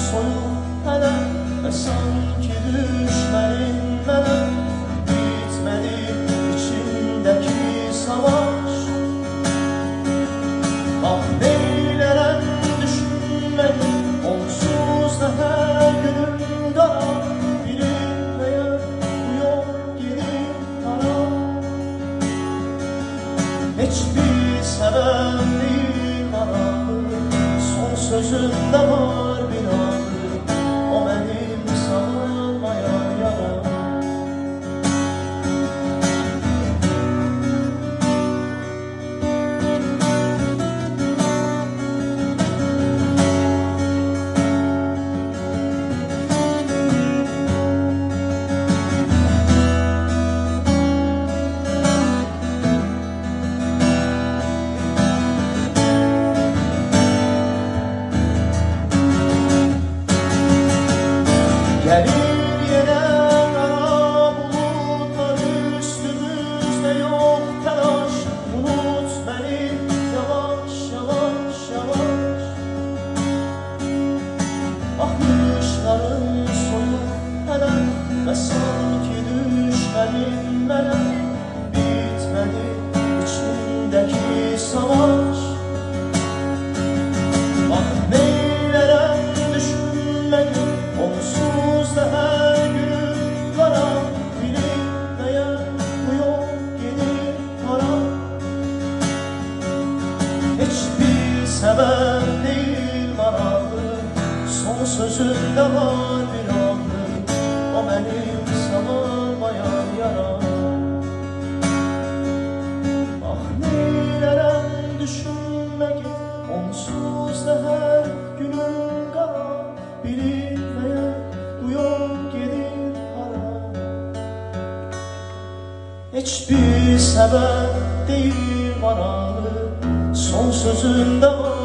soyuq hələ və sanki düşmənin mənə bitmədi içimdəki savaş. Ah neylərəm düşünməyi onsuz da hər günüm qara, bilinməyən bu yol gedir hara. Heç bir səbəb deyil marağı, son sözümdə var bir ağrı, o mənim sağalmayan yaram. Gelir yenə qara bulutlar üstümüzdə, yox təlaş, unut məni yavaş, yavaş, yavaş. Baxışların soyuq hələ və sanki düşmənin mənə bitmədi içimdəki savaş. Ah neylərəm düşünməyi onsuz da hər günüm qara, bilinməyən bu yol gedir hara. Heç bir səbəb deyil marağı, son sözümdə var bir ağrı, o mənim sağalmayan yaram. Ah neylərəm düşünməyi onsuz da hər günüm qara, bilinməyən bu yol gedir hara. Heç bir səbəb deyil marağı, son sözümdə var